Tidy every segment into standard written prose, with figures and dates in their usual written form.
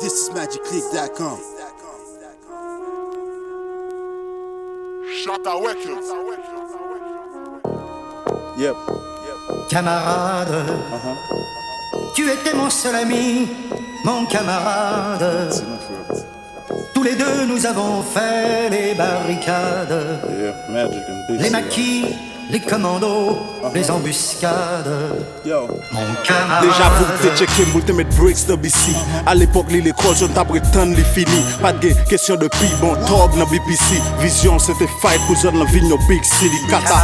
This is MagicClick.com. Shut Records. Yep. Camarade, tu étais mon seul ami, mon camarade. Tous les deux nous avons fait les barricades, les maquis, les commandos, les embuscades. Yo. Mon camarade. Déjà pour te checker, pour te mettre breaks dans BC. À l'époque, l'école, je t'ai prétendu les fini. Pas de question de pi, bon talk dans BBC. Vision, c'était fight pour zone la ville, no big city. Kata.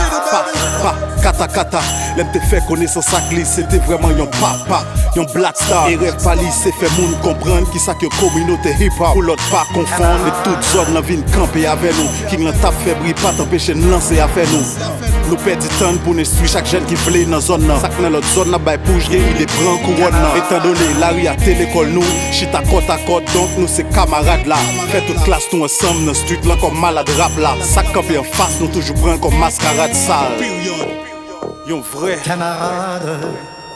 L'aime te fait connaissance à glisse, c'était vraiment yon papa, yon black star. Et rêve pali, c'est fait moun comprendre qui ça que communauté hip hop. Pour l'autre pas confondre, et toute zone la ville camper avec nous. Qui l'en tape fébrile, pas t'empêcher de lancer affaire nous. Nous perdons du temps pour nous suivre chaque jeune qui voulait dans la zone. Ça que dans l'autre zone, là-bas, pour jouer, il est prend couronne. Étant donné, la rue à l'école, nous, chita côte à côte, donc nous, c'est camarades là. Fait toute classe, nous ensemble, dans le street là, comme malade rap là. Ça camper en face, nous toujours prend comme mascarade sale. Yon vrai Camarade,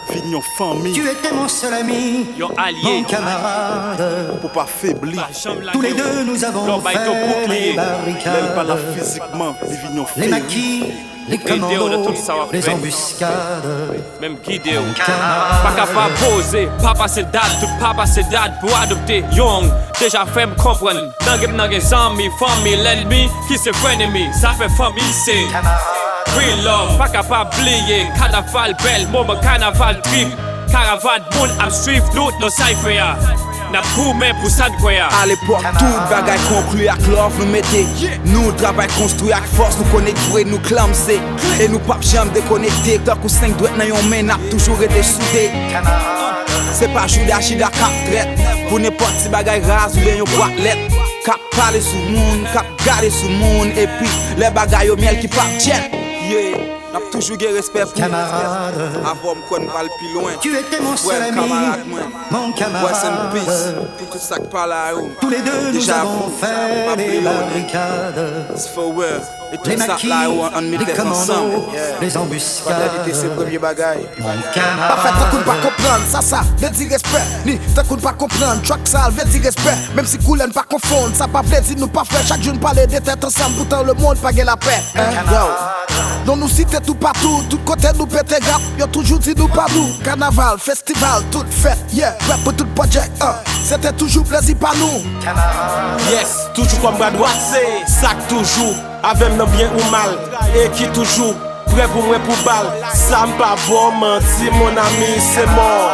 fin yon famille, tu étais mon seul ami, Yon allié, mon camarade. pour pas faiblir. Tous les deux nous avons fait les L'aime pas là barricades, physiquement, les vignes les maquis, les commandos, les embuscades. même guidé. Pas capable de poser, pas passer date, tout pas passer date pour adopter. Young, déjà fait me comprendre. Dans les amis, famille, l'ennemi, qui se fait ennemi. Ça fait famille, c'est real love, pas capable d'oublier. Carnaval belle, moment carnaval trip. Caravane, moun am suivre, l'autre no cypher ya. N'a coumé pour ça de quoi ya. À l'époque, tout bagay conclu avec love nous mettez. Nous travail construit avec force, nous connecter, nous clamser. Et nous pas jamais déconnecter. Tant que 5 doigts dans yon main, n'a toujours été soudé. C'est pas Judas Chida cap traite. Pour n'importe si bagay rase ou bien yon boîtelette. Cap parler sous monde, cap garder sous monde. Et puis les bagay au miel qui part jet. Yeah, n'a toujours eu respect pour Camarade, avant qu'on va le plus loin. tu étais mon seul ami, mon Rest in camarade. peace. Tout ça qui parle à eux. Tous les deux nous Déjà avons fait les barricades, C'est for real. Et les tout ça maquis, là où on met les tête ensemble. commandos, les embuscades. premier bagay. Mon Pas fait, camarade. t'as qu'on pas comprendre, ça, veut dire respect. Ni, t'as qu'on pas comprendre, track ça, veut dire respect. Même si coulen pas confondre, ça pas veut dire nous pas faire. Chaque jour parler des têtes ensemble, pourtant le monde pas la paix. Non nous citer tout partout, tout côté nous pété gap. Y'a toujours dit nous pas nous. Carnaval, festival, toute fête, yeah. Rap pour tout projet, c'était toujours plaisir par nous. Yes, toujours comme bras droit, c'est sac toujours. Avec nous bien ou mal, et qui toujours prêt pour moi pour balle. Ça m'pas bon menti, mon ami, c'est mort.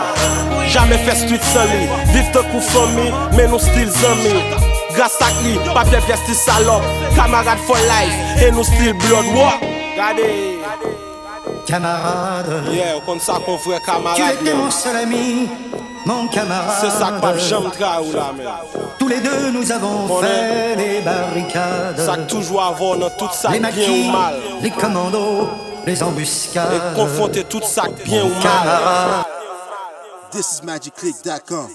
Jamais fait street sans lui, vive ton coup famille, mais nous still amis. Grâce à lui, papier pièce salope, camarade for life, et nous still blood war. Regardez, Camarade, yeah, comme ça qu'on ferait camarade. tu étais mon seul ami, mon camarade. C'est ça que pas jamais ou là, mais. Tous les deux nous avons On fait les barricades, Ça que toujours avoir dans tout ça les bien maquis, ou mal. les commandos, les embuscades. Et confronter tout ça bien ou mal. Camarade. This is MagicClick.com.